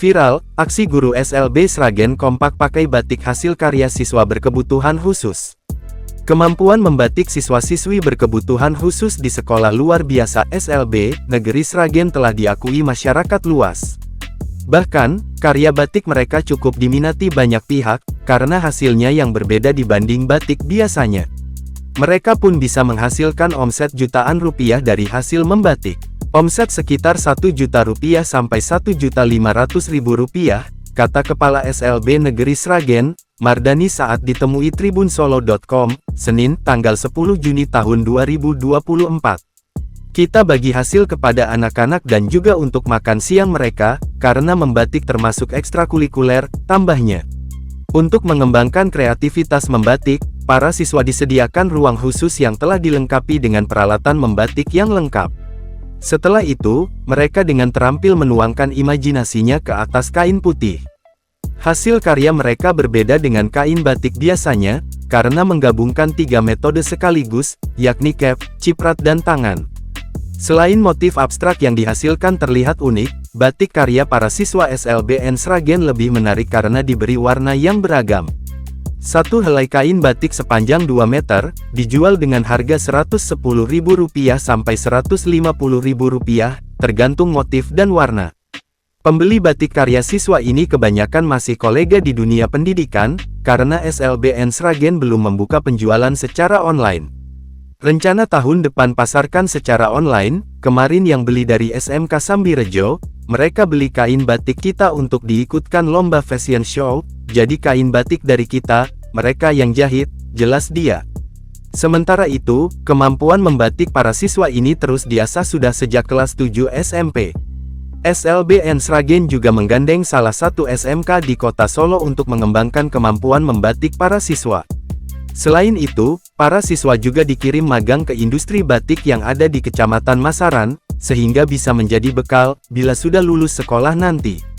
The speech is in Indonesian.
Viral, aksi guru SLB Sragen kompak pakai batik hasil karya siswa berkebutuhan khusus. Kemampuan membatik siswa-siswi berkebutuhan khusus di Sekolah Luar Biasa SLB Negeri Sragen telah diakui masyarakat luas. Bahkan, karya batik mereka cukup diminati banyak pihak, karena hasilnya yang berbeda dibanding batik biasanya. Mereka pun bisa menghasilkan omset jutaan rupiah dari hasil membatik. Omset sekitar 1 juta rupiah sampai 1.500.000 rupiah, kata Kepala SLB Negeri Sragen, Mardani saat ditemui tribunsolo.com, Senin, tanggal 10 Juni tahun 2024. Kita bagi hasil kepada anak-anak dan juga untuk makan siang mereka, karena membatik termasuk ekstrakurikuler, tambahnya. Untuk mengembangkan kreativitas membatik, para siswa disediakan ruang khusus yang telah dilengkapi dengan peralatan membatik yang lengkap. Setelah itu, mereka dengan terampil menuangkan imajinasinya ke atas kain putih. Hasil karya mereka berbeda dengan kain batik biasanya, karena menggabungkan 3 metode sekaligus, yakni cap, ciprat dan tangan. Selain motif abstrak yang dihasilkan terlihat unik, batik karya para siswa SLBN Sragen lebih menarik karena diberi warna yang beragam. Satu helai kain batik sepanjang 2 meter, dijual dengan harga Rp110.000 sampai Rp150.000, tergantung motif dan warna. Pembeli batik karya siswa ini kebanyakan masih kolega di dunia pendidikan, karena SLBN Sragen belum membuka penjualan secara online. Rencana tahun depan pasarkan secara online, kemarin yang beli dari SMK Sambirejo, mereka beli kain batik kita untuk diikutkan lomba fashion show, jadi kain batik dari kita, mereka yang jahit, jelas dia. Sementara itu, kemampuan membatik para siswa ini terus diasah sudah sejak kelas 7 SMP. SLBN Sragen juga menggandeng salah satu SMK di kota Solo untuk mengembangkan kemampuan membatik para siswa. Selain itu, para siswa juga dikirim magang ke industri batik yang ada di Kecamatan Masaran, sehingga bisa menjadi bekal, bila sudah lulus sekolah nanti.